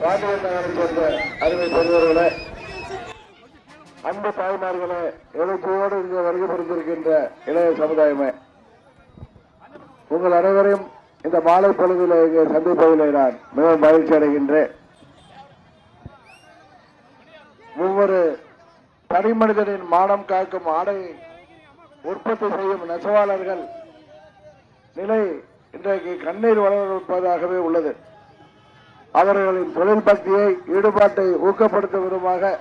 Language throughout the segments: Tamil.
பாண்டியன் நகரை சேர்ந்த அருமை பெரியவர்களே, அன்பு தாய்மார்களே, எழுச்சியோடு இங்கே வருகை புரிந்திருக்கின்ற இளைய சமுதாயமே, உங்கள் அனைவரையும் இந்த மாலை பொழுதில் இங்கே சந்திப்பதிலே நான் மிகவும் மகிழ்ச்சி அடைகின்றேன். ஒவ்வொரு தனி மனிதனின் மானம் காக்கும் ஆடை உற்பத்தி செய்யும் நெசவாளர்கள் நிலை இன்றைக்கு கண்ணீர் வளர்ப்பதாகவே உள்ளது. அவர்களின் தொழில் பக்தியை, ஈடுபாட்டை ஊக்கப்படுத்தும் விதமாக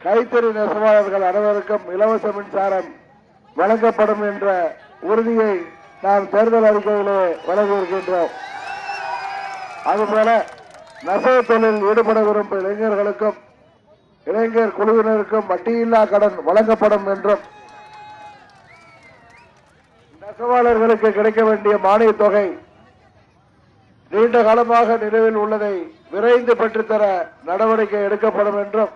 கைத்தறி நெசவாளர்கள் அனைவருக்கும் இலவச மின்சாரம் வழங்கப்படும் என்ற உறுதியை நாம் தேர்தல் அறிக்கையிலே வழங்கியிருக்கின்றோம். அதுபோல நெசவு தொழிலில் ஈடுபட விரும்பும் இளைஞர்களுக்கும் இளைஞர் குழுவினருக்கும் வட்டியில்லா கடன் வழங்கப்படும் என்றும், நெசவாளர்களுக்கு கிடைக்க வேண்டிய மானிய தொகை நீண்ட காலமாக நிலுவையில் உள்ளதை விரைந்து பெற்றுத்தர நடவடிக்கை எடுக்கப்படும் என்றும்,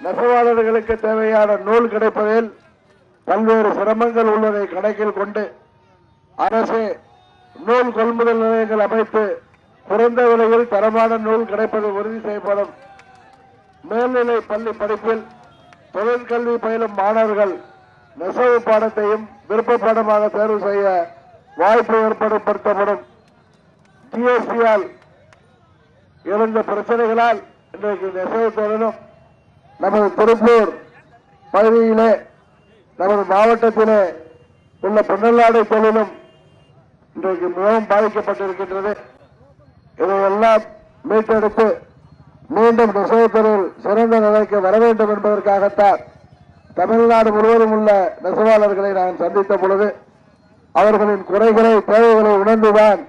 நெசவாளர்களுக்கு தேவையான நூல் கிடைப்பதில் பல்வேறு சிரமங்கள் உள்ளதை கணக்கில் கொண்டு அரசு நூல் கொள்முதல் நிலையங்கள் அமைத்து குறைந்த விலையில் தரமான நூல் கிடைப்பது உறுதி செய்யப்படும். மேல்நிலை பள்ளி படிப்பில் தொழிற்கல்வி பயிலும் மாணவர்கள் நெசவு பாடத்தையும் விருப்ப பாடமாக தேர்வு செய்ய வாய்ப்பு ஏற்படுத்தப்படும். ஜிஎஸ்டியால் எழுந்த பிரச்சனைகளால் இன்றைக்கு நெசவு தொழிலும் நமது திருப்பூர் பகுதியிலே, நமது மாவட்டத்திலே உள்ள பின்னலாடை தொழிலும் இன்றைக்கு மிகவும் பாதிக்கப்பட்டிருக்கின்றது. இதையெல்லாம் மீட்டெடுத்து மீண்டும் நெசவு தொழில் சிறந்த நிலைக்கு வர வேண்டும் என்பதற்காகத்தான் தமிழ்நாடு முழுவதும் உள்ள நெசவாளர்களை நான் சந்தித்த பொழுது அவர்களின் குறைகளை, தேவைகளை உணர்ந்துதான்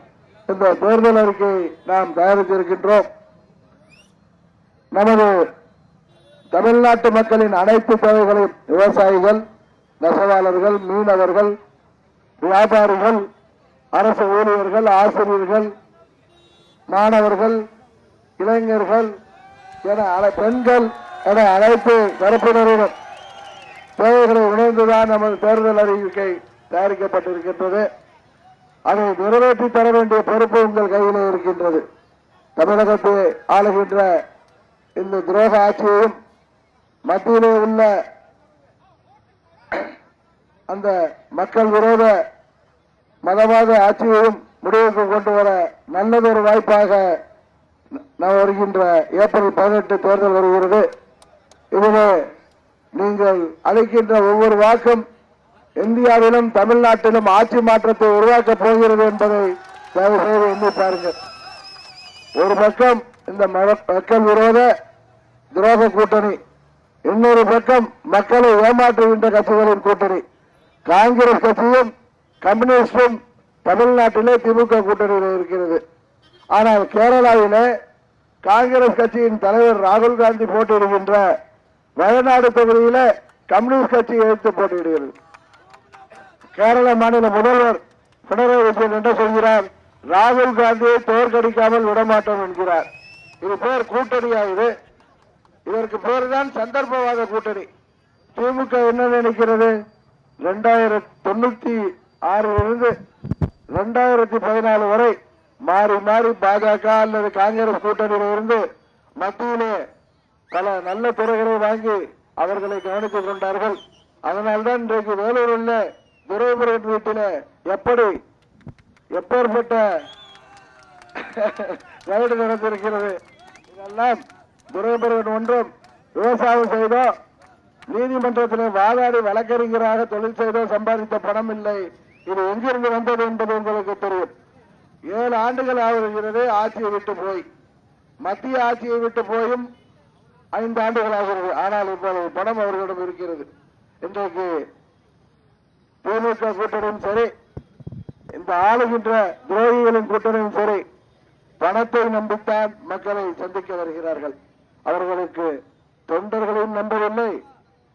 இந்த தேர்தல் அறிக்கையை நாம் தயாரித்திருக்கின்றோம். நமது தமிழ்நாட்டு மக்களின் அனைத்து தேவைகளையும் விவசாயிகள், நெசவாளர்கள், மீனவர்கள், வியாபாரிகள், அரசு ஊழியர்கள், ஆசிரியர்கள், மாணவர்கள், இளைஞர்கள் என பெண்கள் என அனைத்து தரப்பினரிடம் தேவைகளை உணர்ந்துதான் நமது தேர்தல் அறிக்கை தயாரிக்கப்பட்டிருக்கின்றது. அதை நிறைவேற்றி தர வேண்டிய பொறுப்பு உங்கள் கையிலே இருக்கின்றது. தமிழகத்தை ஆளுகின்ற இந்த துரோக ஆட்சியையும் மத்தியிலே உள்ள அந்த மக்கள் விரோத மதவாத ஆட்சியையும் முடிவுக்கு கொண்டு வர நல்லதொரு வாய்ப்பாக வருகின்ற ஏப்ரல் 18 தேர்தல் வருகிறது. இதிலே நீங்கள் அளிக்கின்ற ஒவ்வொரு வாக்கும் இந்தியாவிலும் தமிழ்நாட்டிலும் ஆட்சி மாற்றத்தை உருவாக்கப் போகிறது என்பதை தயவு செய்து எண்ணி பாருங்கள். ஒரு பக்கம் இந்த மக்கள் விரோத துரோக கூட்டணி, இன்னொரு பக்கம் மக்களை ஏமாற்றுகின்ற கட்சிகளின் கூட்டணி. காங்கிரஸ் கட்சியும் கம்யூனிஸ்டும் தமிழ்நாட்டிலே திமுக கூட்டணியில் இருக்கிறது. ஆனால் கேரளாவிலே காங்கிரஸ் கட்சியின் தலைவர் ராகுல் காந்தி போட்டியிடுகின்ற வயநாடு தொகுதியில கம்யூனிஸ்ட் கட்சி எதிர்த்து போட்டியிடுகிறது. கேரள மாநில முதல்வர் பினராயி விஜயன் என்ன சொல்கிறார்? ராகுல் காந்தியை தோற்கடிக்காமல் விடமாட்டோம் என்கிறார். இது பேர் கூட்டணியா? இதற்கு பேர் தான் சந்தர்ப்பவாத கூட்டணி. திமுக என்ன நினைக்கிறது? 1996 2014 வரை மாறி மாறி பாஜக அல்லது காங்கிரஸ் கூட்டணியில் இருந்து மத்தியிலே பல நல்ல துறைகளை வாங்கி அவர்களை கவனித்துக் கொண்டார்கள். அதனால்தான் இன்றைக்கு வேலூர் உள்ள துரைமுருகன் வீட்டில் எப்பேற்பட்ட ரைடு நடந்திருக்கிறது. இதெல்லாம் துரைமுருகன் ஒன்றும் விவசாயம் செய்தோ, நீதிமன்றத்திலே வாதாடி வழக்கறிஞராக தொழில் செய்தோ சம்பாதித்த பணம் இல்லை. இது எங்கிருந்து வந்தது என்பது உங்களுக்கு தெரியும். 7 ஆண்டுகள் ஆகிறது ஆட்சியை விட்டு போய். மத்திய ஆட்சியை விட்டு போயும் 5 ஆண்டுகள் ஆகிறது. ஆனால் இவ்வளவு பணம் அவர்களிடம் இருக்கிறது. இன்றைக்கு திமுக கூட்டணியும் சரி, இந்த ஆளுகின்ற துரோகிகளின் கூட்டணியும் சரி, பணத்தை நம்பித்தான் மக்களை சந்திக்க வருகிறார்கள். அவர்களுக்கு தொண்டர்களையும் நம்பவில்லை,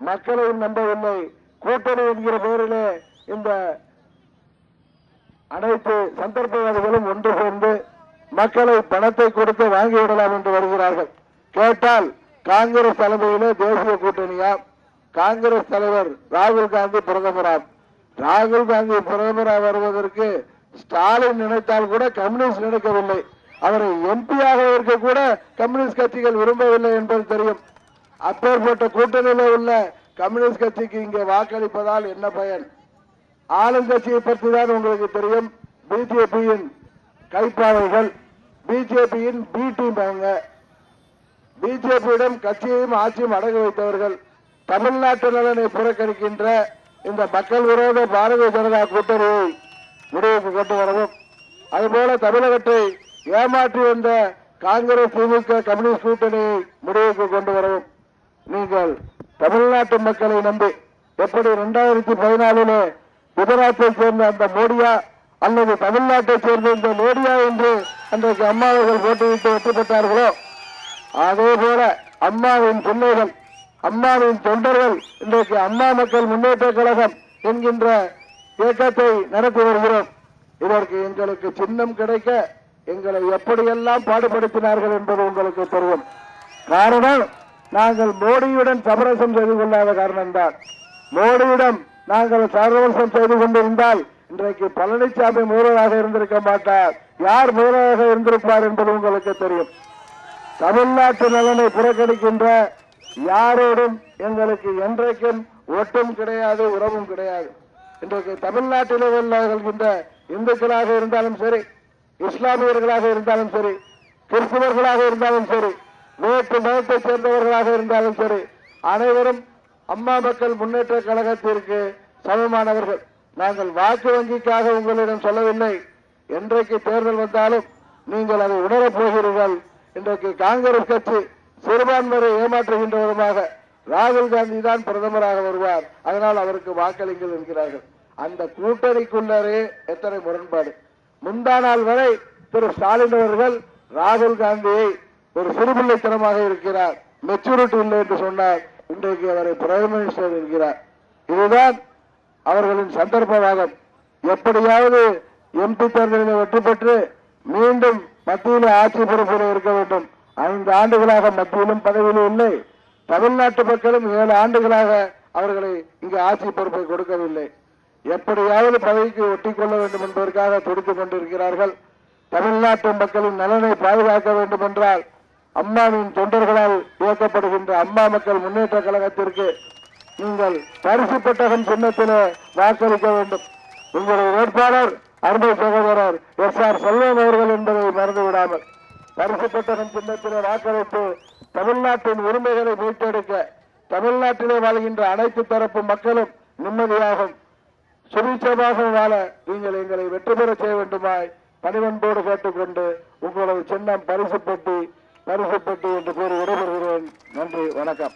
மக்களையும் நம்பவில்லை. கூட்டணி என்கிற பெயரிலே இந்த அனைத்து சந்தர்ப்பவாதிகளும் ஒன்று சேர்ந்து மக்களை பணத்தை கொடுத்து வாங்கிவிடலாம் என்று வருகிறார்கள். கேட்டால் காங்கிரஸ் தலைமையிலே தேசிய கூட்டணியாம், காங்கிரஸ் தலைவர் ராகுல் காந்தி பிரதமராம். ராகுல் காந்தி பிரதமராக வருவதற்கு ஸ்டாலின் நினைத்தால் கூட கம்யூனிஸ்ட் நினைக்கவில்லை. அவரை எம்பியாக இருக்க கூட கம்யூனிஸ்ட் கட்சிகள் விரும்பவில்லை என்பது தெரியும். அப்பேற்பட்ட கூட்டணியில் உள்ள கம்யூனிஸ்ட் கட்சிக்கு இங்கே வாக்களிப்பதால் என்ன பயன்? ஆளுங்கட்சியை பற்றி தான் உங்களுக்கு தெரியும். பிஜேபியின் கைப்பாவைகள், பிஜேபியின் பி டீம். அவங்க பிஜேபியிடம் கட்சியையும் ஆட்சியும் அடகு வைத்தவர்கள். தமிழ்நாட்டு நலனை புறக்கணிக்கின்ற இந்த மக்கள் விரோத பாரதிய ஜனதா கூட்டணியை முடிவுக்கு கொண்டு வரவும், அதுபோல தமிழகத்தை ஏமாற்றி வந்த காங்கிரஸ், திமுக, கம்யூனிஸ்ட் கூட்டணியை முடிவுக்கு கொண்டு வரவும் நீங்கள் தமிழ்நாட்டு மக்களை நம்பி எப்படி 2014 குஜராத்தை சேர்ந்த அந்த மோடியா அல்லது தமிழ்நாட்டை சேர்ந்த இந்த மோடியா என்று அன்றைக்கு அம்மாவர்கள் போட்டியிட்டு வெற்றி பெற்றார்களோ, அதே போல அம்மாவின் பிள்ளைகள், அம்மாவின் தொண்டர்கள் இன்றைக்கு அம்மா மக்கள் முன்னேற்ற கழகம் என்கின்ற இயக்கத்தை நடத்தி வருகிறோம். இதற்கு எங்களுக்கு சின்னம் கிடைக்க எங்களை எப்படியெல்லாம் பாடுபடுத்தினார்கள் என்பது உங்களுக்கு தெரியும். காரணம், நாங்கள் மோடியுடன் சமரசம் செய்து கொள்ளாத காரணம்தான். மோடியிடம் நாங்கள் சமரசம் செய்து கொண்டிருந்தால் இன்றைக்கு பழனிசாமி முதல்வராக இருந்திருக்க மாட்டார். யார் முதல்வராக இருந்திருப்பார் என்பது உங்களுக்கு தெரியும். தமிழ்நாட்டு நலனை புறக்கணிக்கின்ற யாரோடும் எங்களுக்கு என்றைக்கும் ஒட்டும் கிடையாது, உறவும் கிடையாது. இன்றைக்கு தமிழ்நாட்டில் வருகின்ற இந்துக்களாக இருந்தாலும் சரி, இஸ்லாமியர்களாக இருந்தாலும் சரி, கிறிஸ்தவர்களாக இருந்தாலும் சரி, வேற்று மதத்தை சேர்ந்தவர்களாக இருந்தாலும் சரி, அனைவரும் அம்மா மக்கள் முன்னேற்ற கழகத்திற்கு சமமானவர்கள். நாங்கள் வாக்கு வங்கிக்காக உங்களிடம் சொல்லவில்லை. என்றைக்கு தேர்தல் வந்தாலும் நீங்கள் அதை உணரப் போகிறீர்கள். இன்றைக்கு காங்கிரஸ் கட்சி சிறுபான்மையை ஏமாற்றுகின்ற விதமாக ராகுல் காந்தி தான் பிரதமராக வருவார், அதனால் அவருக்கு வாக்களிங்கள் என்கிறார்கள். அந்த கூட்டணிக்குள்ளரே எத்தனை முரண்பாடு! முந்தா நாள் வரை திரு ஸ்டாலின் அவர்கள் ராகுல் காந்தியை ஒரு சிறுபிள்ளைத்தனமாக இருக்கிறார், மெச்சூரிட்டி இல்லை என்று சொன்னார். இன்றைக்கு அவரை பிரைம் மினிஸ்டர் என்கிறார். இதுதான் அவர்களின் சந்தர்ப்பவாதம். எப்படியாவது எம்பி தேர்தலில் வெற்றி பெற்று மீண்டும் மத்தியில் ஆட்சி பொறுப்பில் இருக்க வேண்டும். 5 ஆண்டுகளாக மத்தியிலும் பதவியிலும் இல்லை. தமிழ்நாட்டு மக்களும் 7 ஆண்டுகளாக அவர்களை இங்கு ஆட்சி பொறுப்பை கொடுக்கவில்லை. எப்படியாவது பதவிக்கு ஒட்டிக் கொள்ள வேண்டும் என்பதற்காக துடித்துக் கொண்டிருக்கிறார்கள். தமிழ்நாட்டு மக்களின் நலனை பாதுகாக்க வேண்டும் என்றால் அம்மாவின் தொண்டர்களால் இயக்கப்படுகின்ற அம்மா மக்கள் முன்னேற்ற கழகத்திற்கு நீங்கள் பரிசு பெட்டகம் சின்னத்திலே வாக்களிக்க வேண்டும். உங்களுடைய வேட்பாளர் அருமை சகோதரர் எஸ்.ஆர். செல்வம் அவர்கள் என்பதை மறந்துவிடாமல் பரிசு பெட்டகம் சின்னத்திலே வாக்களித்து தமிழ்நாட்டின் உரிமைகளை மீட்டெடுக்க, தமிழ்நாட்டிலே வாழ்கின்ற அனைத்து தரப்பு மக்களும் நிம்மதியாகும், சுபிட்சமாக வாழ நீங்கள் எங்களை வெற்றி பெற செய்ய வேண்டுமாய் பணிவன்போடு கேட்டுக்கொண்டு உங்களது சின்னம் பரிசு பெட்டி என்று கூறி விடைபெறுகிறேன். நன்றி, வணக்கம்.